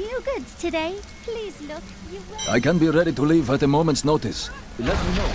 new goods today. Please look. I can be ready to leave at a moment's notice. Let me know.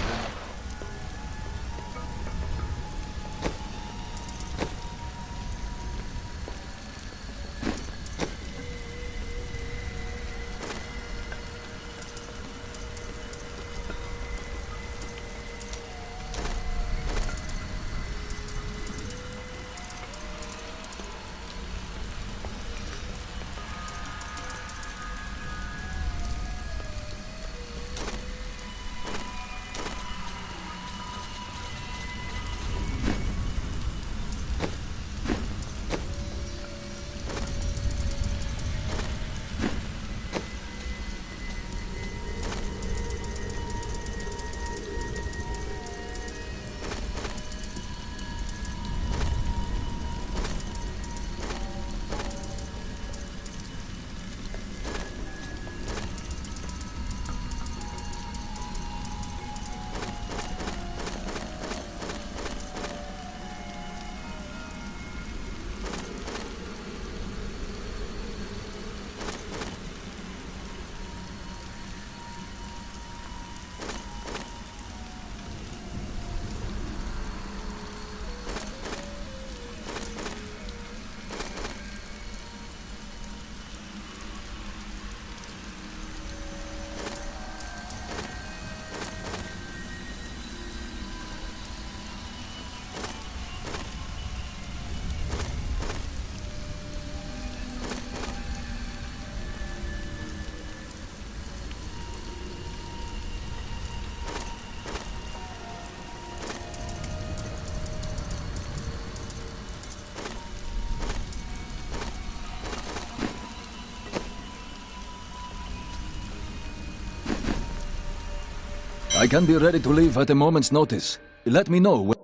I can be ready to leave at a moment's notice. Let me know when...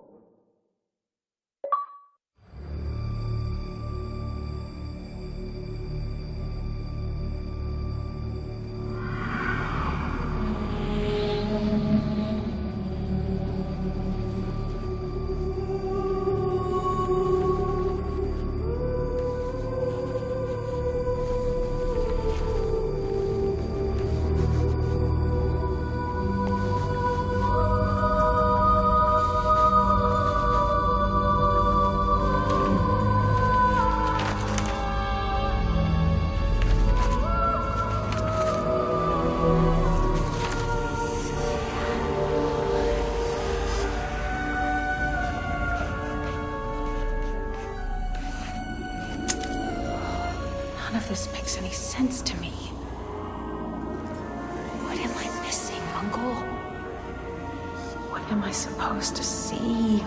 None of this makes any sense to me. What am I missing, Uncle? What am I supposed to see?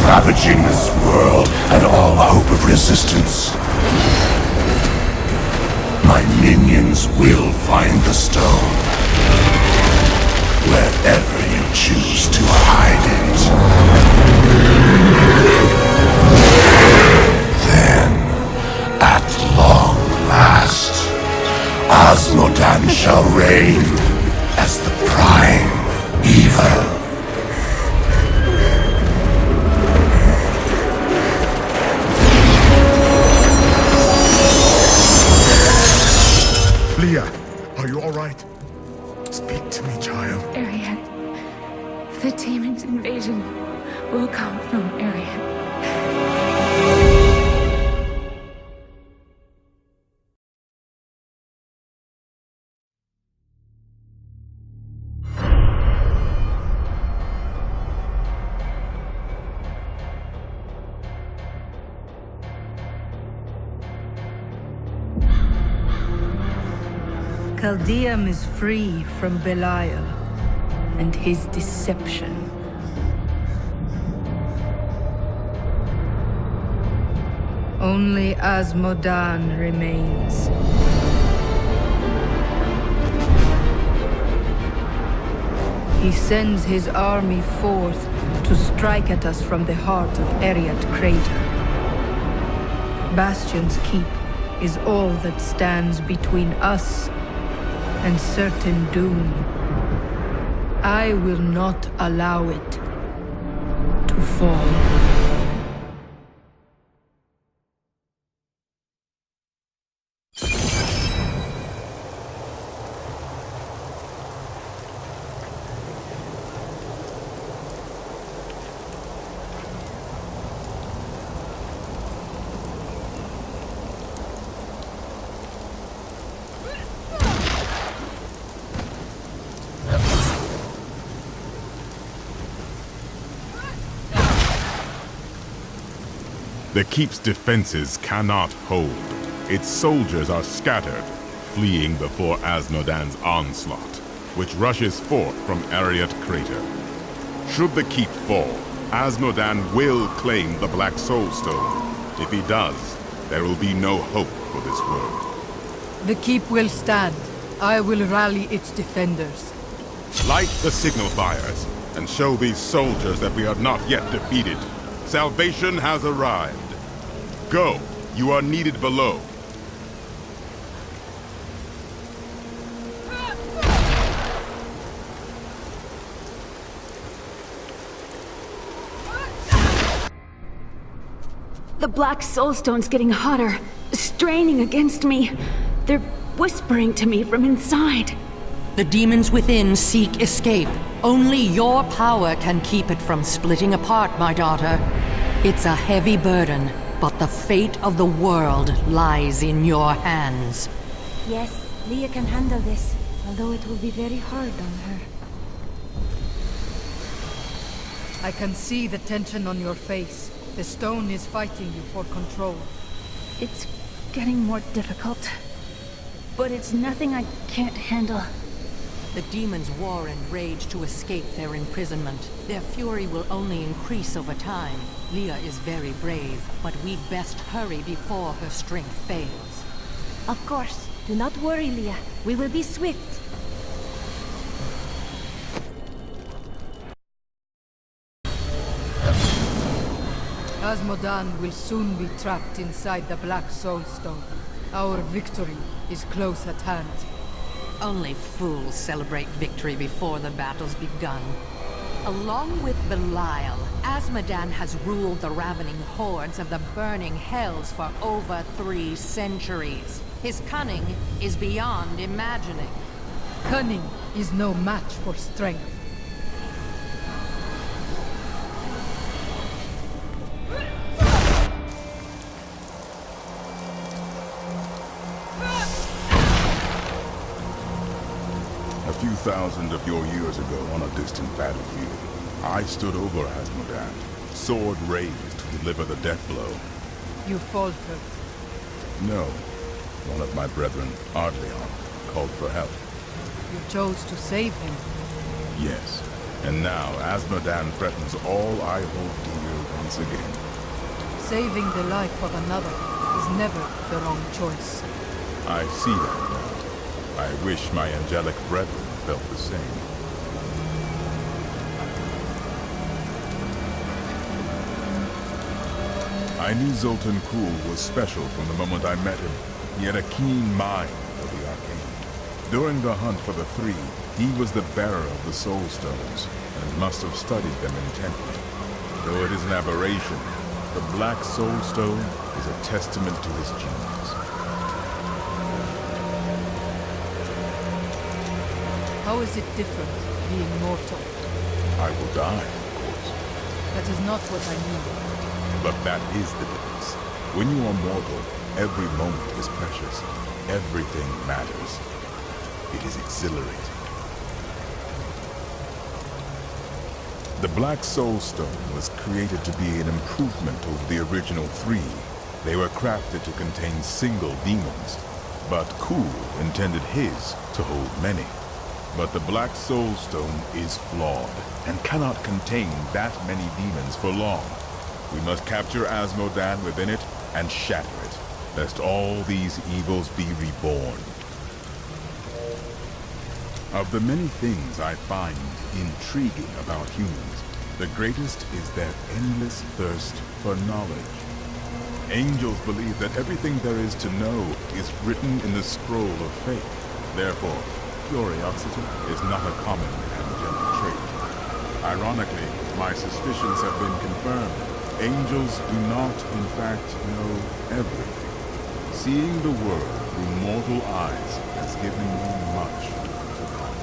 Ravaging this world and all hope of resistance. My minions will find the stone, wherever you choose to hide it. Then, at long last, Osmodan shall reign. as the prime evil. Leah, are you alright? Speak to me, child. Arian. The demon's invasion will come from Arian. Chaldeum is free from Belial and his deception. Only Asmodan remains. He sends his army forth to strike at us from the heart of Eriat Crater. Bastion's Keep is all that stands between us and certain doom. I will not allow it to fall. The Keep's defenses cannot hold. Its soldiers are scattered, fleeing before Asmodan's onslaught, which rushes forth from Ariat Crater. Should the Keep fall, Asmodan will claim the Black Soul Stone. If he does, there will be no hope for this world. The Keep will stand. I will rally its defenders. Light the signal fires, and show these soldiers that we are not yet defeated. Salvation has arrived. Go, you are needed below. The Black Soulstone's getting hotter, straining against me. They're whispering to me from inside. The demons within seek escape. Only your power can keep it from splitting apart, my daughter. It's a heavy burden, but the fate of the world lies in your hands. Yes, Leah can handle this, although it will be very hard on her. I can see the tension on your face. The stone is fighting you for control. It's getting more difficult, but it's nothing I can't handle. The demons war and rage to escape their imprisonment. Their fury will only increase over time. Leah is very brave, but we'd best hurry before her strength fails. Of course. Do not worry, Leah. We will be swift. Asmodan will soon be trapped inside the Black Soul Stone. Our victory is close at hand. Only fools celebrate victory before the battle's begun. Along with Belial, Asmodan has ruled the ravening hordes of the burning hells for over 3 centuries. His cunning is beyond imagining. Cunning is no match for strength. A few thousand of your years ago on a distant battlefield, I stood over Asmodan, sword raised to deliver the death blow. You faltered. No, one of my brethren, Ardleon, called for help. You chose to save him. Yes, and now Asmodan threatens all I hold dear once again. Saving the life of another is never the wrong choice. I see that now. I wish my angelic brethren felt the same. I knew Zoltan Kuhl was special from the moment I met him. He had a keen mind for the arcane. During the hunt for the three, he was the bearer of the Soul Stones, and must have studied them intently. Though it is an aberration, the Black Soul Stone is a testament to his genius. How is it different, being mortal? I will die, of course. That is not what I mean. But that is the difference. When you are mortal, every moment is precious. Everything matters. It is exhilarating. The Black Soul Stone was created to be an improvement over the original three. They were crafted to contain single demons, but Kul intended his to hold many. But the Black Soul Stone is flawed, and cannot contain that many demons for long. We must capture Asmodan within it, and shatter it, lest all these evils be reborn. Of the many things I find intriguing about humans, the greatest is their endless thirst for knowledge. Angels believe that everything there is to know is written in the scroll of fate. Therefore, curiosity is not a common angelic trait. Ironically, my suspicions have been confirmed. Angels do not, in fact, know everything. Seeing the world through mortal eyes has given me much to ponder.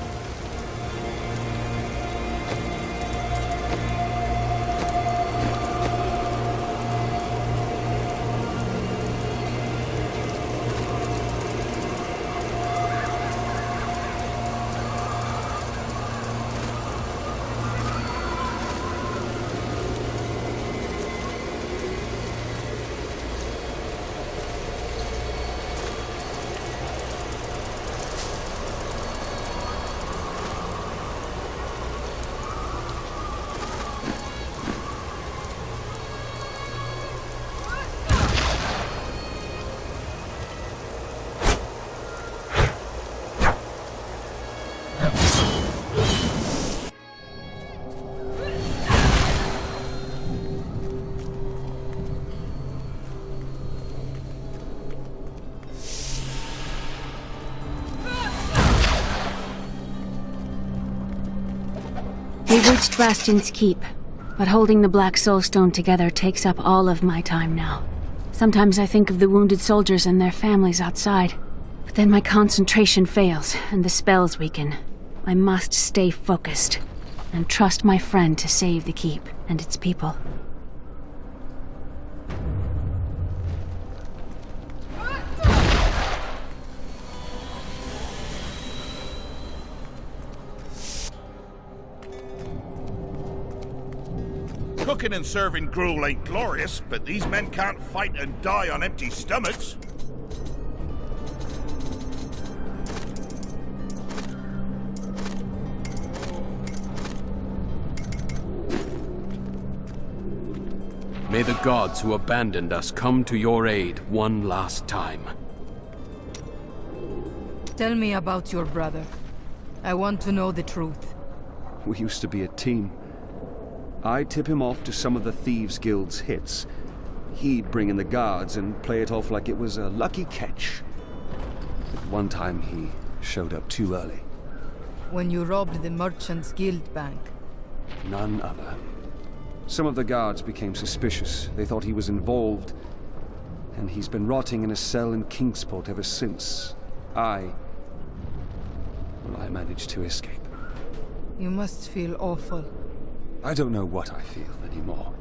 We've reached Bastion's Keep, but holding the Black Soul Stone together takes up all of my time now. Sometimes I think of the wounded soldiers and their families outside, but then my concentration fails and the spells weaken. I must stay focused and trust my friend to save the Keep and its people. Cooking and serving gruel ain't glorious, but these men can't fight and die on empty stomachs. May the gods who abandoned us come to your aid one last time. Tell me about your brother. I want to know the truth. We used to be a team. I'd tip him off to some of the Thieves Guild's hits. He'd bring in the guards and play it off like it was a lucky catch. But one time he showed up too early. When you robbed the Merchants Guild Bank. None other. Some of the guards became suspicious. They thought he was involved. And he's been rotting in a cell in Kingsport ever since. I managed to escape. You must feel awful. I don't know what I feel anymore.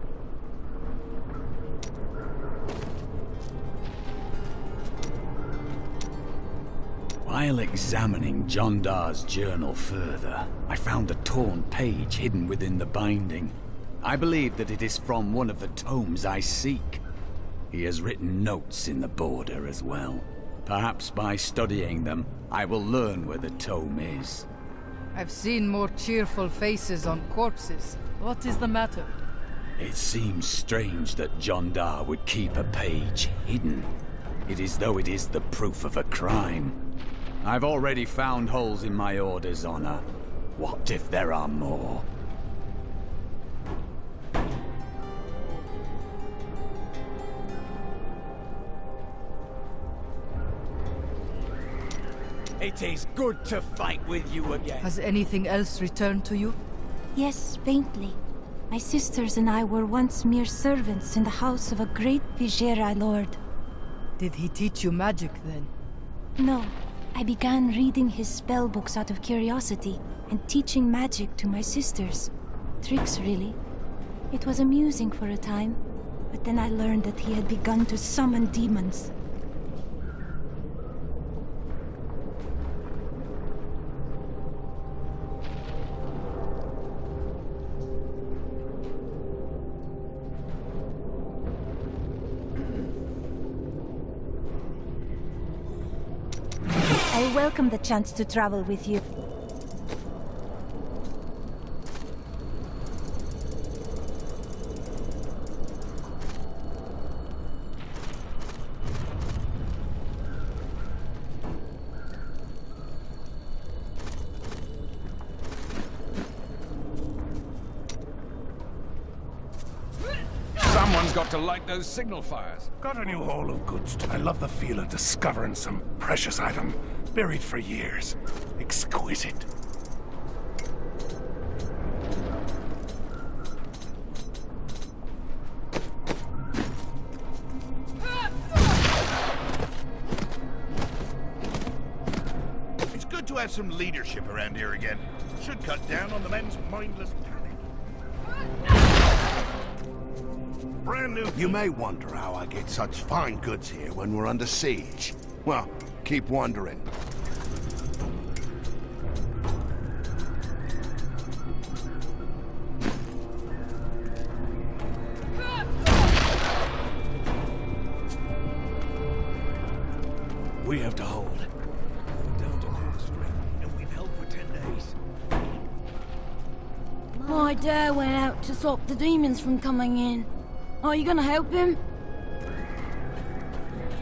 While examining Jondar's journal further, I found a torn page hidden within the binding. I believe that it is from one of the tomes I seek. He has written notes in the border as well. Perhaps by studying them, I will learn where the tome is. I've seen more cheerful faces on corpses. What is the matter? It seems strange that Jondar would keep a page hidden. It is though it is the proof of a crime. I've already found holes in my order's honor. What if there are more? It is good to fight with you again. Has anything else returned to you? Yes, faintly. My sisters and I were once mere servants in the house of a great Vigerai lord. Did he teach you magic then? No. I began reading his spell books out of curiosity and teaching magic to my sisters. Tricks, really. It was amusing for a time, but then I learned that he had begun to summon demons. I welcome the chance to travel with you. Someone's got to light those signal fires. Got a new haul of goods. I love the feel of discovering some precious item buried for years. Exquisite. It's good to have some leadership around here again. Should cut down on the men's mindless panic. Brand new. You may wonder how I get such fine goods here when we're under siege. Well, keep wondering. We have to hold. We're down to half strength, and we've held for 10 days. My dad went out to stop the demons from coming in. Are you gonna help him?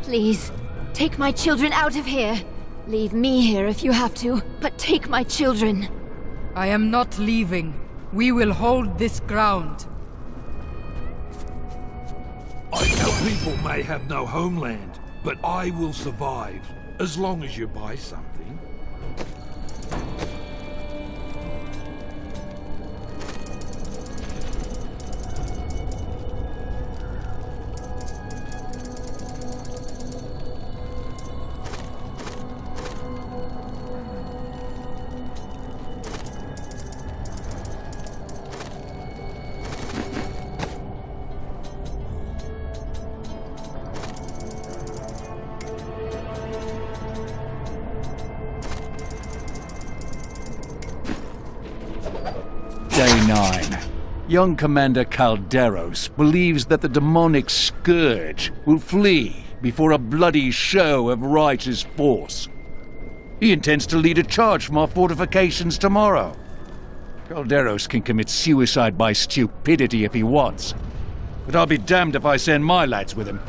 Please, take my children out of here. Leave me here if you have to, but take my children. I am not leaving. We will hold this ground. I know people may have no homeland, but I will survive as long as you buy something. Day 9. Young Commander Calderos believes that the demonic scourge will flee before a bloody show of righteous force. He intends to lead a charge from our fortifications tomorrow. Calderos can commit suicide by stupidity if he wants, but I'll be damned if I send my lads with him.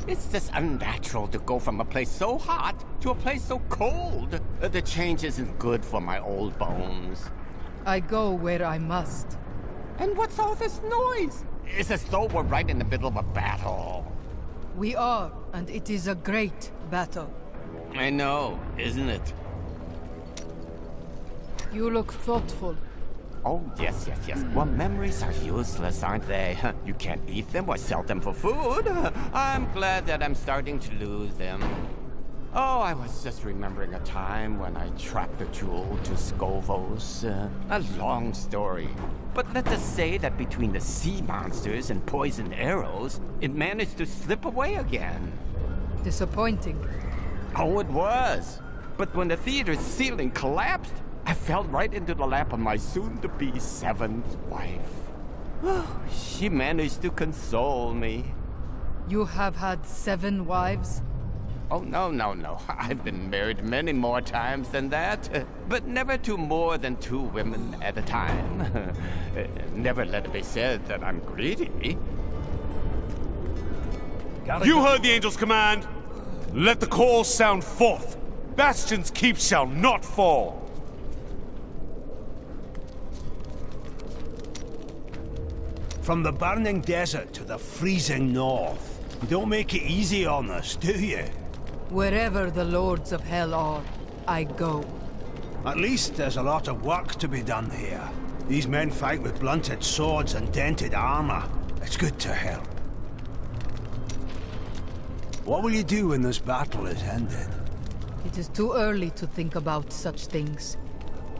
It's just unnatural to go from a place so hot to a place so cold. The change isn't good for my old bones. I go where I must. And what's all this noise? It's as though we're right in the middle of a battle. We are, and it is a great battle. I know, isn't it? You look thoughtful. Oh, yes. Well, memories are useless, aren't they? You can't eat them or sell them for food. I'm glad that I'm starting to lose them. Oh, I was just remembering a time when I tracked a jewel to Skovos. A long story. But let us say that between the sea monsters and poisoned arrows, it managed to slip away again. Disappointing. Oh, it was. But when the theater's ceiling collapsed, I fell right into the lap of my soon-to-be 7th wife. She managed to console me. You have had 7 wives? Oh, no. I've been married many more times than that, but never to more than 2 women at a time. Never let it be said that I'm greedy. You heard the angel's command. Let the call sound forth. Bastion's keep shall not fall. From the burning desert to the freezing north. You don't make it easy on us, do you? Wherever the lords of hell are, I go. At least there's a lot of work to be done here. These men fight with blunted swords and dented armor. It's good to help. What will you do when this battle is ended? It is too early to think about such things.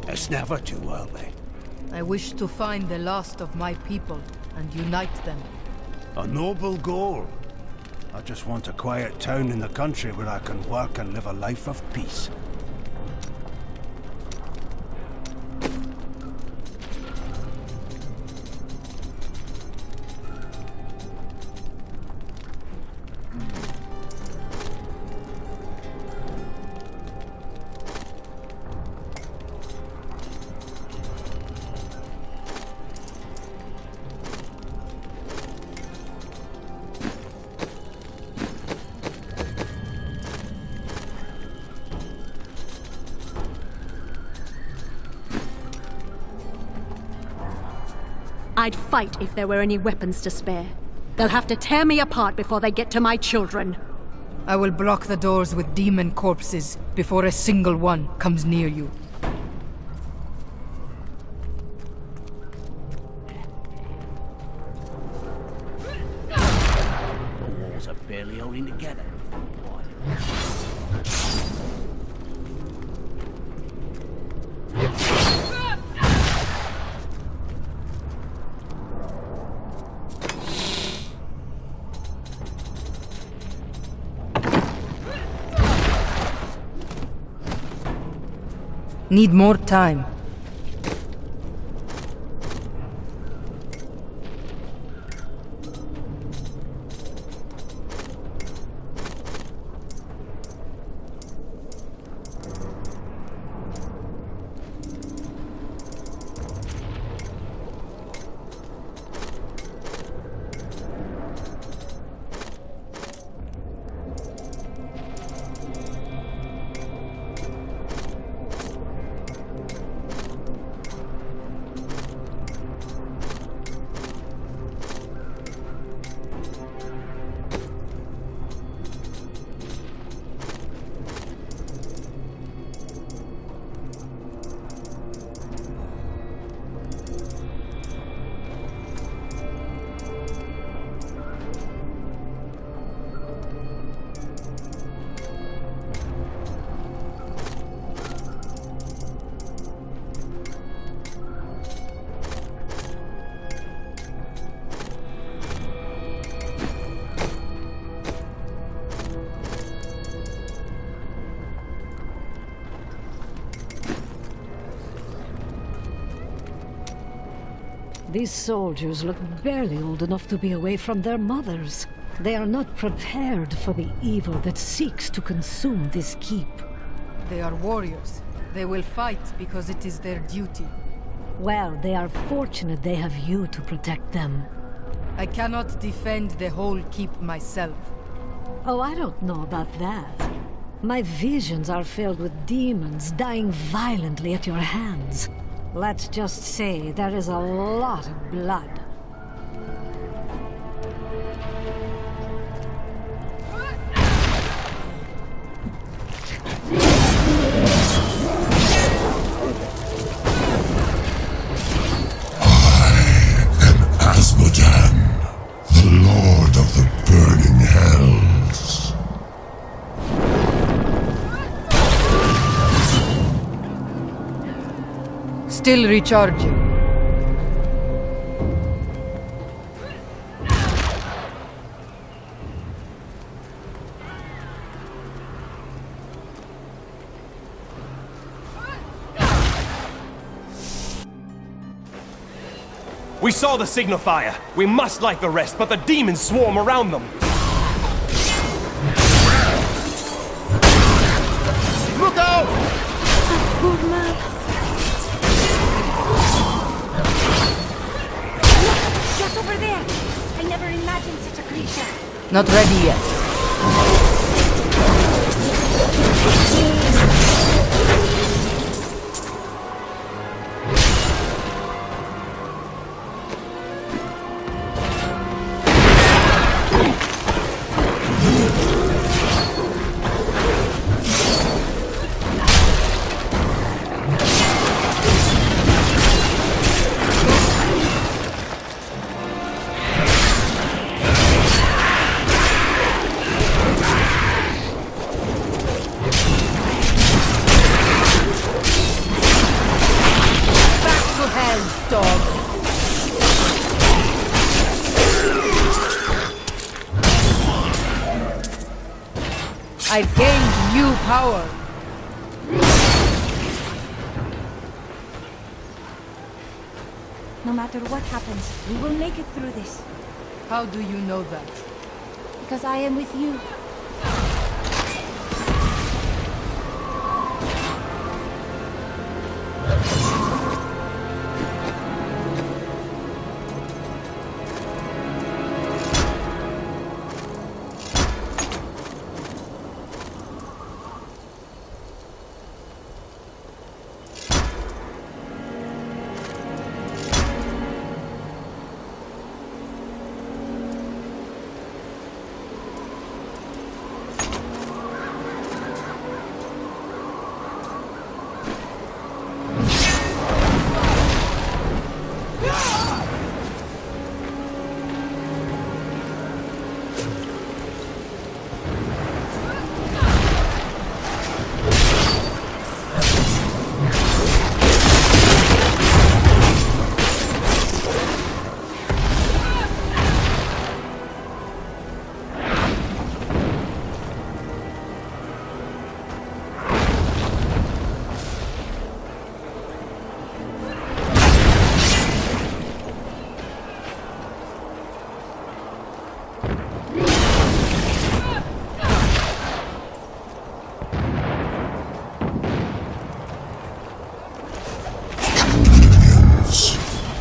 It's never too early. I wish to find the last of my people and unite them. A noble goal. I just want a quiet town in the country where I can work and live a life of peace. I'd fight if there were any weapons to spare. They'll have to tear me apart before they get to my children. I will block the doors with demon corpses before a single one comes near you. The walls are barely holding together. Need more time. These soldiers look barely old enough to be away from their mothers. They are not prepared for the evil that seeks to consume this keep. They are warriors. They will fight because it is their duty. Well, they are fortunate they have you to protect them. I cannot defend the whole keep myself. Oh, I don't know about that. My visions are filled with demons dying violently at your hands. Let's just say there is a lot of blood. Asmodan, the Lord of the Burning Hells. Still recharging. We saw the signal fire. We must light the rest, but the demons swarm around them. Look out! Good man. Look, just over there. I never imagined such a creature. Not ready yet. I've gained new power. No matter what happens, we will make it through this. How do you know that? Because I am with you.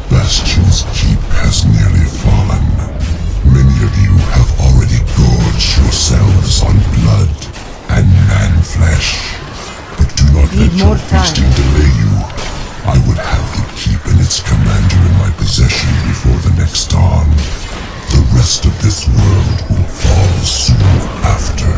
Bastion's keep has nearly fallen. Many of you have already gorged yourselves on blood and man-flesh. But do not let your feasting delay you. I would have the keep and its commander in my possession before the next dawn. The rest of this world will fall soon after.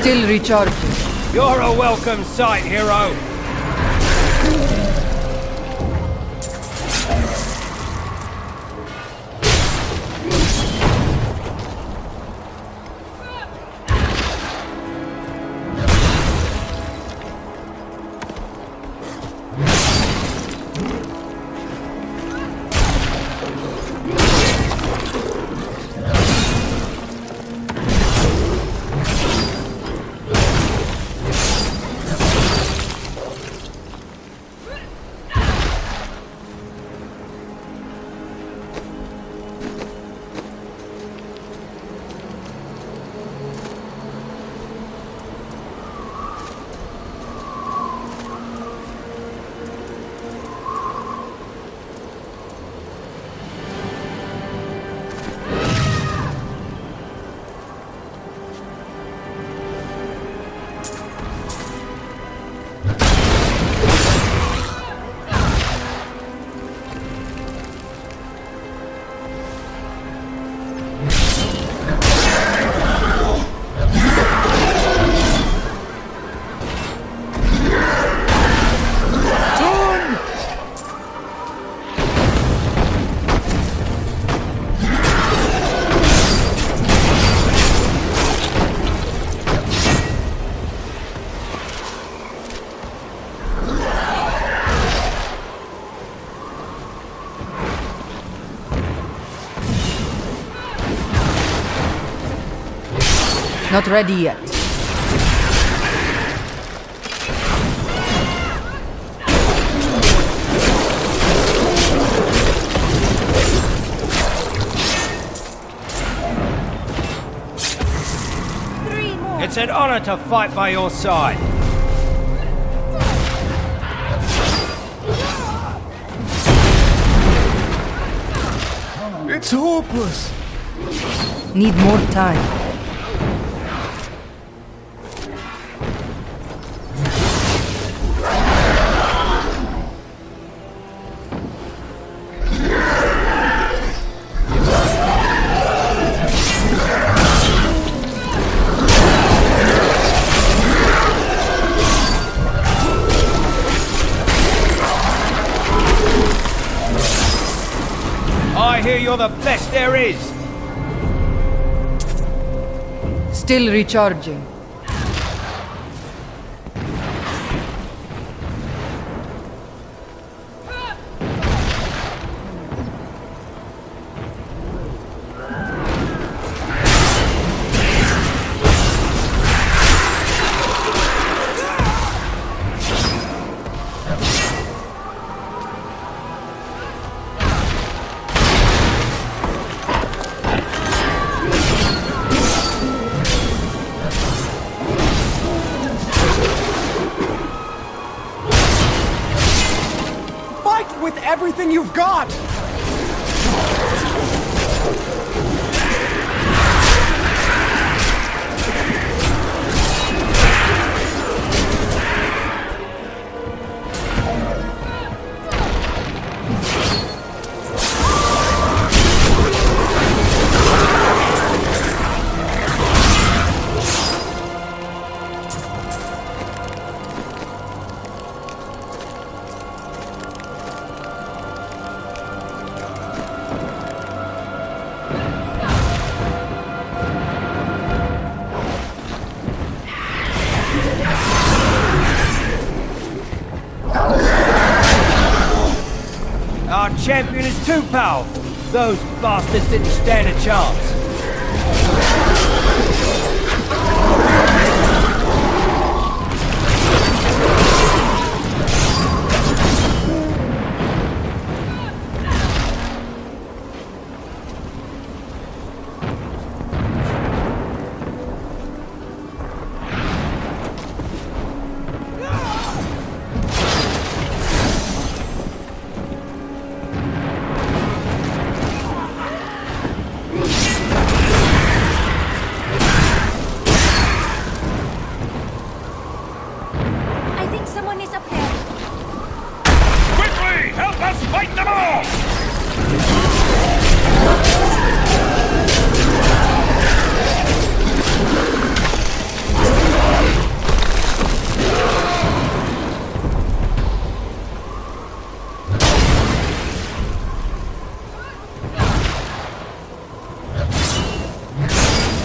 Still recharging. You're a welcome sight, hero. Not ready yet. It's an honor to fight by your side. It's hopeless. Need more time. I hear you're the best there is. Still recharging. With everything you've got! Our champion is too powerful. Those bastards didn't stand a chance.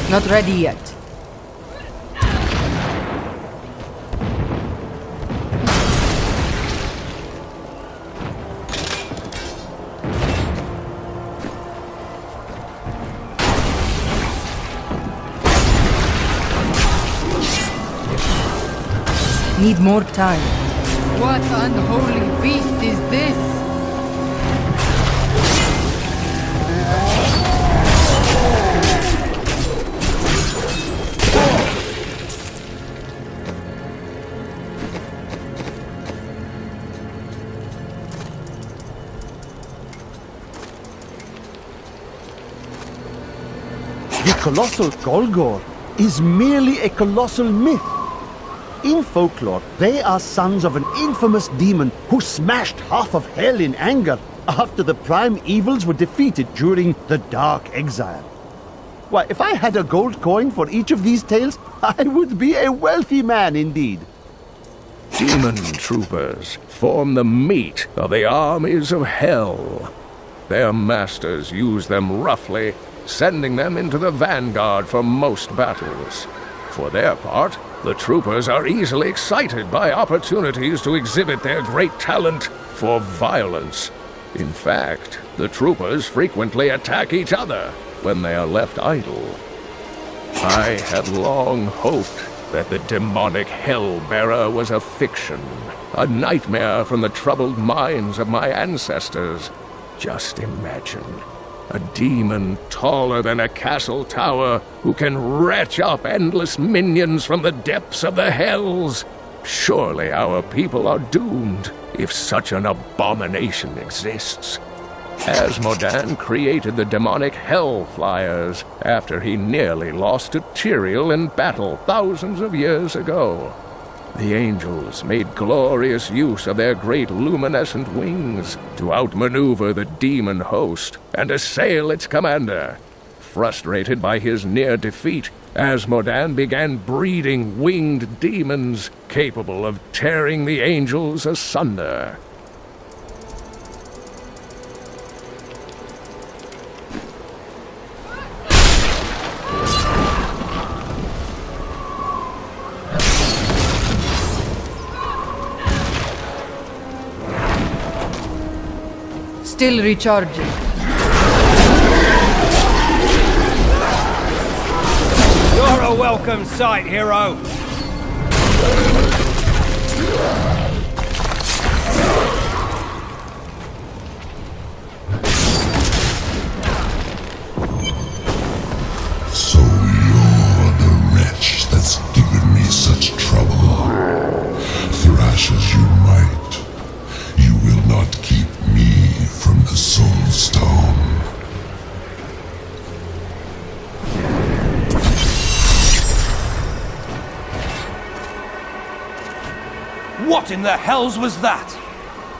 Not ready yet. Need more time. What unholy beast is this? The colossal Golgor is merely a colossal myth. In folklore, they are sons of an infamous demon who smashed half of hell in anger after the prime evils were defeated during the Dark Exile. Why, if I had a gold coin for each of these tales, I would be a wealthy man indeed. Demon troopers form the meat of the armies of hell. Their masters use them roughly, sending them into the vanguard for most battles. For their part, the troopers are easily excited by opportunities to exhibit their great talent for violence. In fact, the troopers frequently attack each other when they are left idle. I had long hoped that the demonic Hellbearer was a fiction, a nightmare from the troubled minds of my ancestors. Just imagine. A demon taller than a castle tower who can retch up endless minions from the depths of the hells. Surely our people are doomed if such an abomination exists. Asmodan created the demonic Hellflyers after he nearly lost to Tyrael in battle thousands of years ago. The angels made glorious use of their great luminescent wings to outmaneuver the demon host and assail its commander. Frustrated by his near defeat, Asmodan began breeding winged demons capable of tearing the angels asunder. Still recharging. You're a welcome sight, hero. So you're the wretch that's given me such trouble. Thrash as you might, you will not keep me from the Soul Stone. What in the hells was that?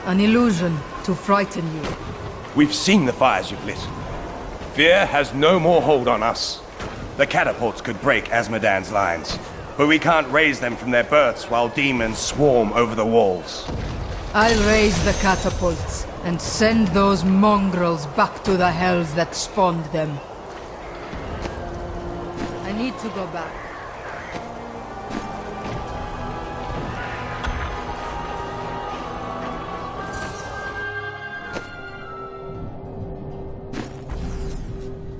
An illusion to frighten you. We've seen the fires you've lit. Fear has no more hold on us. The catapults could break Asmodan's lines, but we can't raise them from their berths while demons swarm over the walls. I'll raise the catapults and send those mongrels back to the hells that spawned them. I need to go back.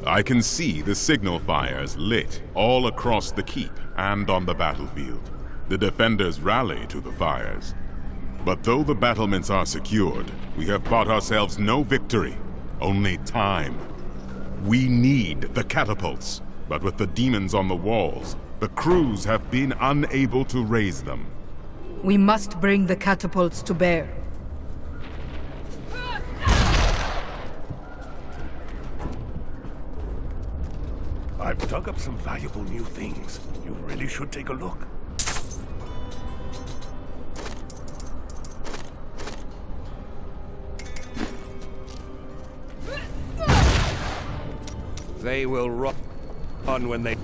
I can see the signal fires lit all across the keep and on the battlefield. The defenders rally to the fires. But though the battlements are secured, we have bought ourselves no victory, only time. We need the catapults, but with the demons on the walls, the crews have been unable to raise them. We must bring the catapults to bear. I've dug up some valuable new things. You really should take a look. They will run when they...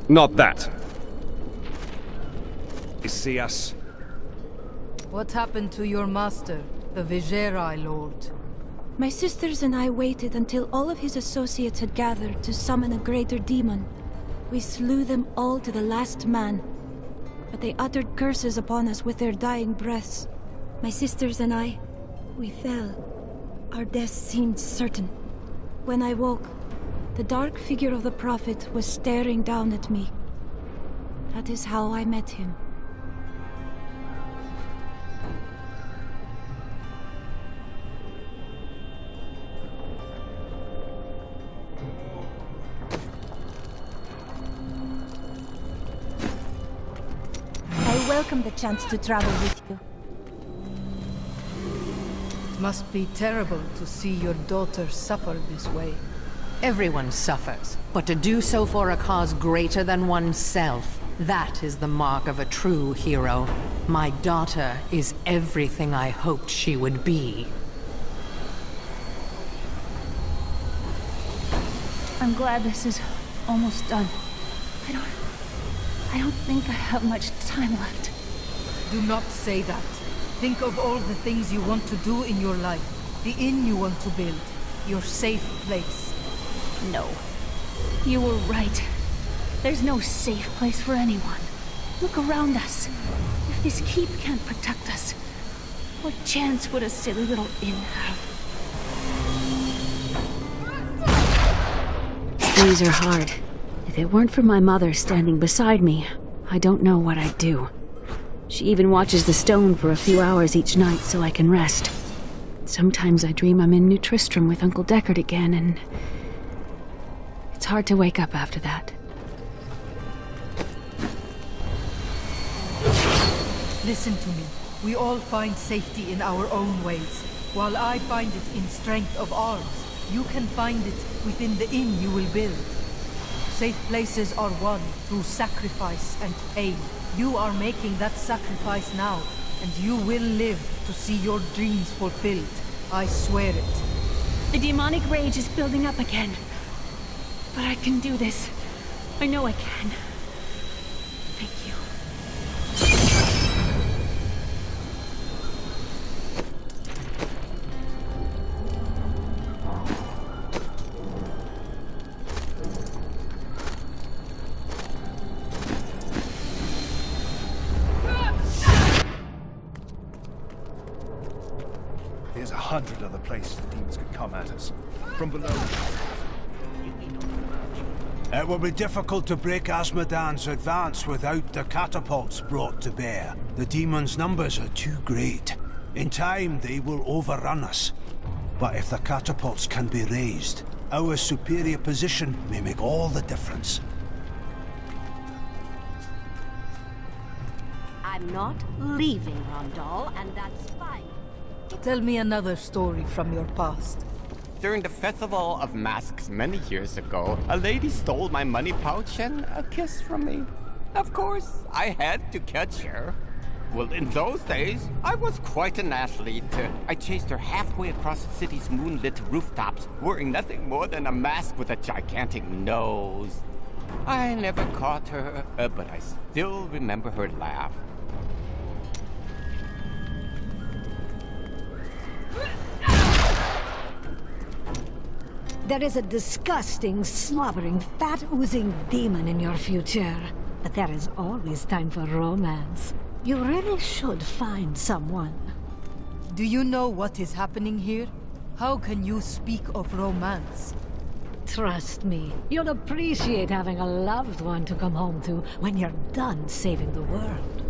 Not that. They see us. What happened to your master, the Vigerai Lord? My sisters and I waited until all of his associates had gathered to summon a greater demon. We slew them all to the last man. But they uttered curses upon us with their dying breaths. My sisters and I, we fell. Our death seemed certain. When I woke, the dark figure of the Prophet was staring down at me. That is how I met him. I welcome the chance to travel with you. It must be terrible to see your daughter suffer this way. Everyone suffers, but to do so for a cause greater than oneself, that is the mark of a true hero. My daughter is everything I hoped she would be. I'm glad this is almost done. I don't think I have much time left. Do not say that. Think of all the things you want to do in your life. The inn you want to build. Your safe place. No. You were right. There's no safe place for anyone. Look around us. If this keep can't protect us, what chance would a silly little inn have? Days are hard. If it weren't for my mother standing beside me, I don't know what I'd do. She even watches the stone for a few hours each night so I can rest. Sometimes I dream I'm in New Tristram with Uncle Deckard again, and it's hard to wake up after that. Listen to me. We all find safety in our own ways. While I find it in strength of arms, you can find it within the inn you will build. Safe places are won through sacrifice and pain. You are making that sacrifice now, and you will live to see your dreams fulfilled. I swear it. The demonic rage is building up again. But I can do this. I know I can. Thank you. There's 100 other places the demons could come at us. From below. It will be difficult to break Azmodan's advance without the catapults brought to bear. The demons' numbers are too great. In time, they will overrun us. But if the catapults can be raised, our superior position may make all the difference. I'm not leaving, Rondal, and that's fine. Tell me another story from your past. During the Festival of Masks many years ago, a lady stole my money pouch and a kiss from me. Of course, I had to catch her. Well, in those days, I was quite an athlete. I chased her halfway across the city's moonlit rooftops, wearing nothing more than a mask with a gigantic nose. I never caught her, but I still remember her laugh. There is a disgusting, slobbering, fat-oozing demon in your future. But there is always time for romance. You really should find someone. Do you know what is happening here? How can you speak of romance? Trust me, you'll appreciate having a loved one to come home to when you're done saving the world.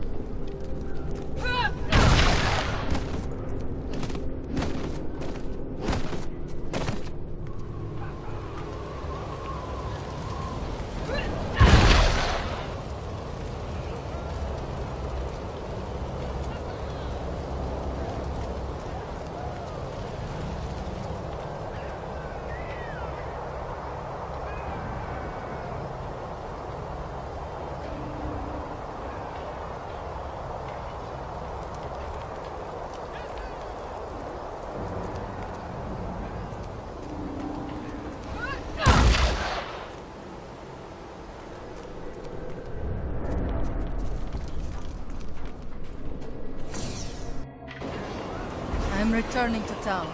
I'm returning to town.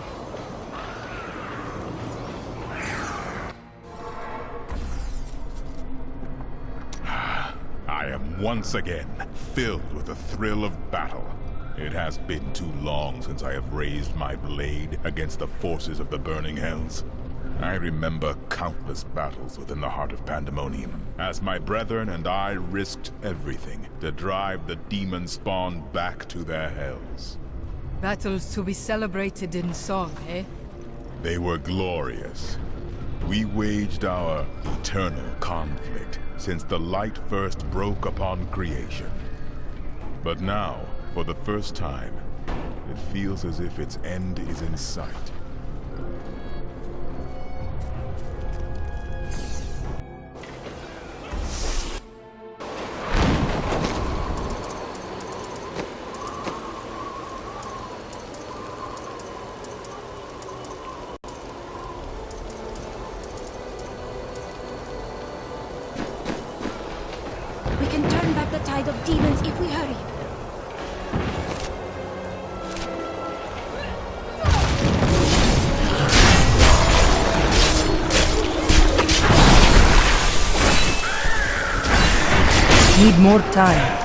I am once again filled with the thrill of battle. It has been too long since I have raised my blade against the forces of the burning hells. I remember countless battles within the heart of Pandemonium, as my brethren and I risked everything to drive the demon spawn back to their hells. Battles to be celebrated in song, eh? They were glorious. We waged our eternal conflict since the light first broke upon creation. But now, for the first time, it feels as if its end is in sight. We can turn back the tide of demons if we hurry. Need more time.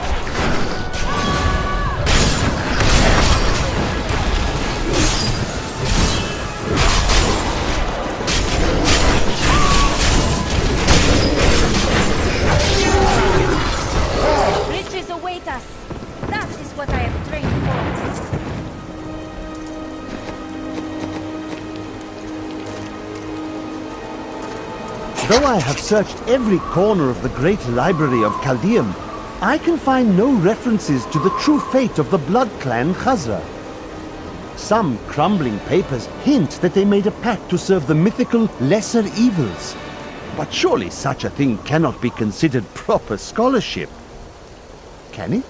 Riches await us. That is what I have trained for. Though I have searched every corner of the great library of Chaldeum, I can find no references to the true fate of the Blood Clan Khazra. Some crumbling papers hint that they made a pact to serve the mythical lesser evils. But surely such a thing cannot be considered proper scholarship. Can it?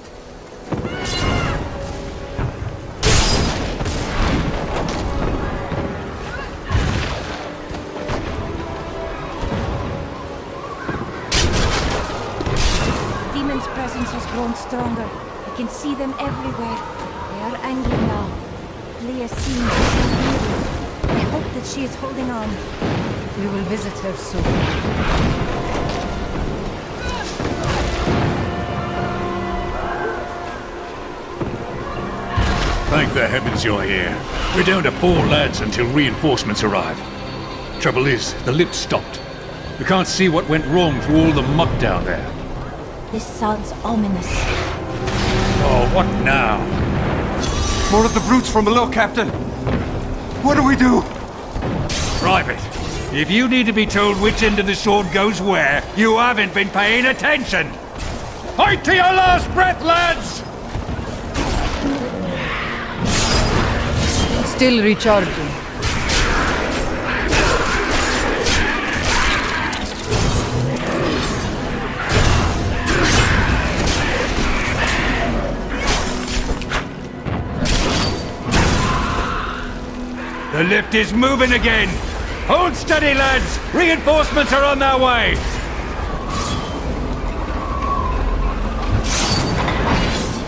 Demon's presence has grown stronger. I can see them everywhere. They are angry now. Leah seems so weary. I hope that she is holding on. We will visit her soon. Thank the heavens you're here. We're down to 4 lads until reinforcements arrive. Trouble is, the lift stopped. We can't see what went wrong through all the muck down there. This sounds ominous. Oh, what now? More of the brutes from below, Captain. What do we do? Private, if you need to be told which end of the sword goes where, you haven't been paying attention. Fight to your last breath, lads! Still recharging. The lift is moving again! Hold steady, lads! Reinforcements are on their way!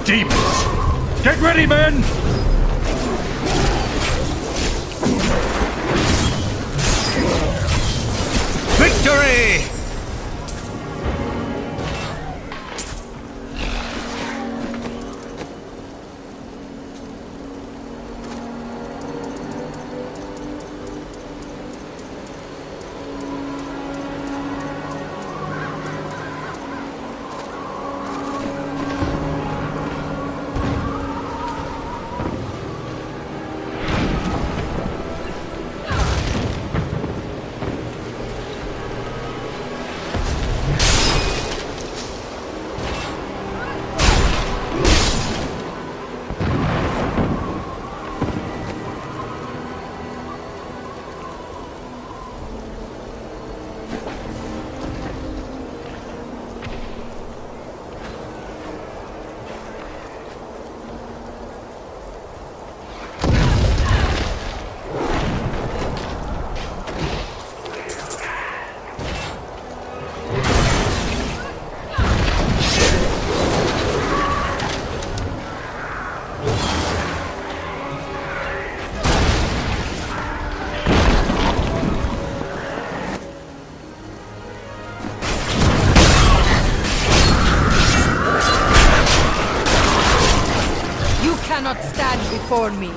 Demons! Get ready, men! Victory! Cannot stand before me.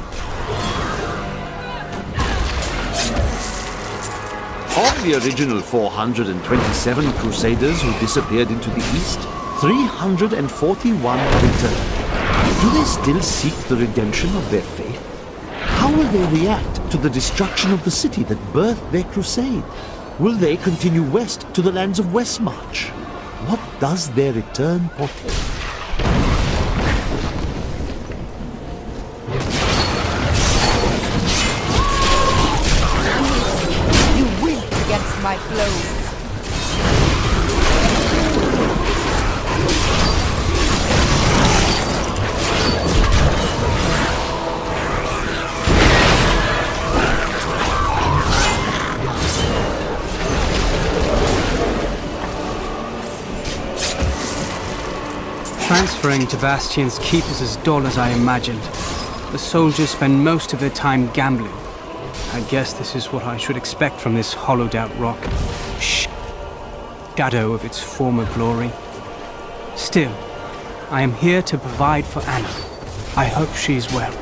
Of the original 427 Crusaders who disappeared into the east, 341 returned. Do they still seek the redemption of their faith? How will they react to the destruction of the city that birthed their crusade? Will they continue west to the lands of Westmarch? What does their return portend? My blows. Transferring to Bastion's keep is as dull as I imagined. The soldiers spend most of their time gambling. I guess this is what I should expect from this hollowed-out rock. Shadow of its former glory. Still, I am here to provide for Anna. I hope she's well.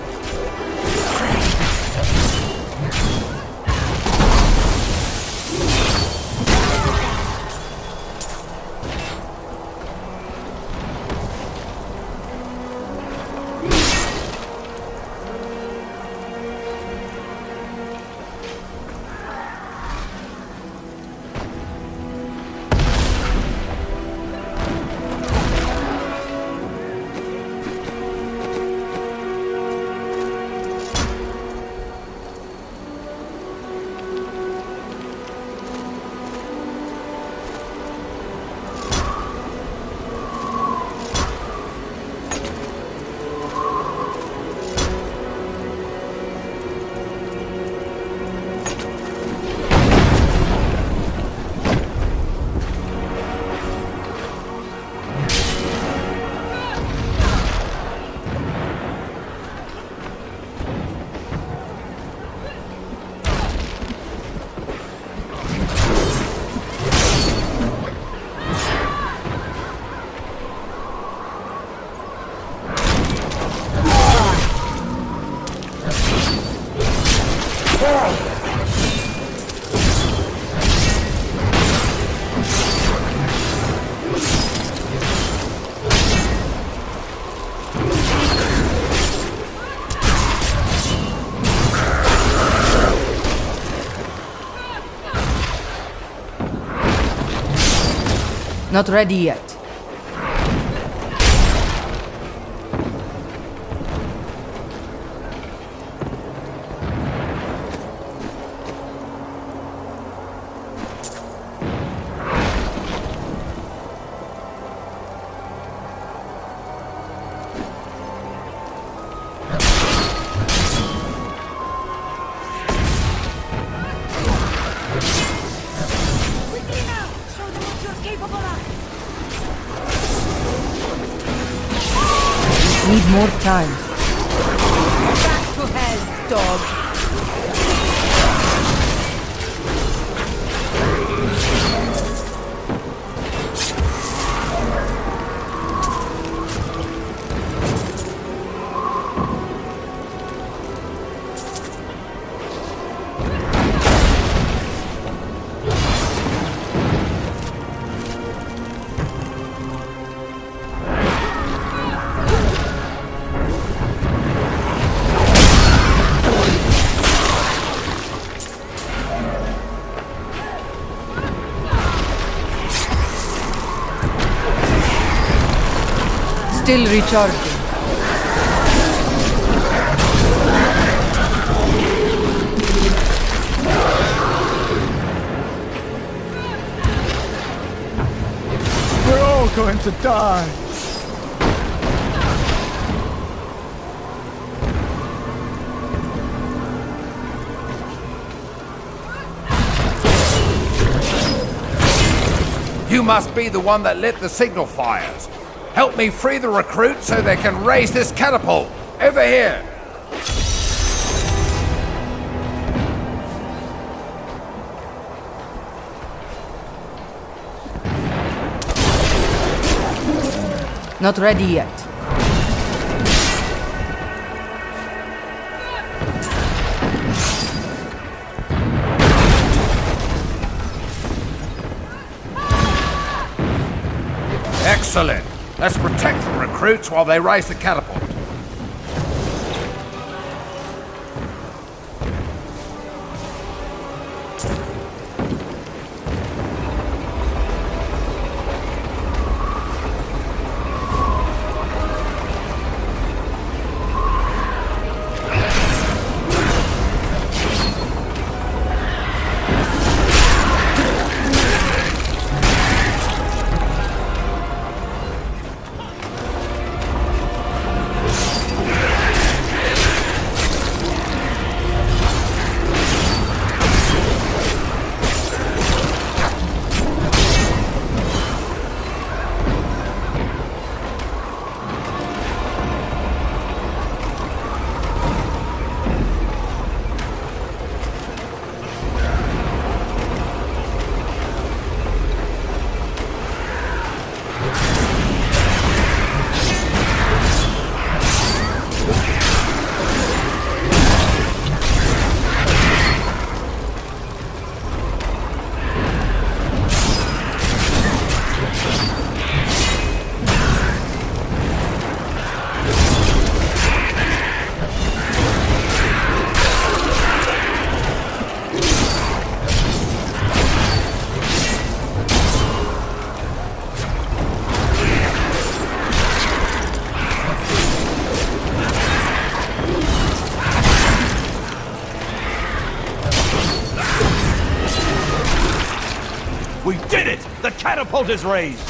Not ready yet. Need more time. Back to hell, dog. Still recharging. We're all going to die. You must be the one that lit the signal fires. Help me free the recruits so they can raise this catapult. Over here. Not ready yet. Excellent. Let's protect the recruits while they raise the catapult. We did it! The catapult is raised!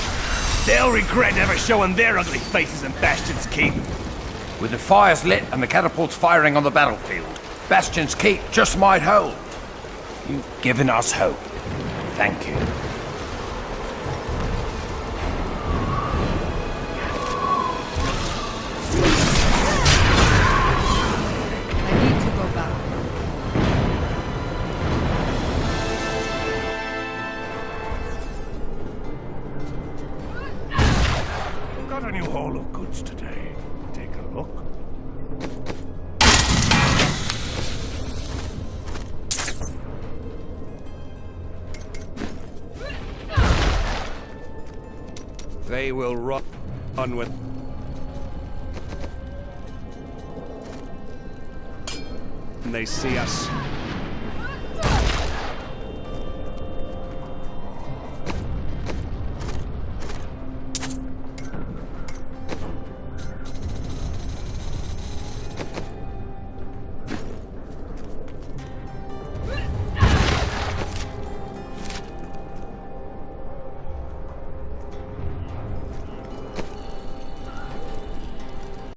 They'll regret never showing their ugly faces in Bastion's Keep. With the fires lit and the catapults firing on the battlefield, Bastion's Keep just might hold. You've given us hope. Thank you. I need to go back. Got a new haul of goods today. Take a look. They will run with... When they see us.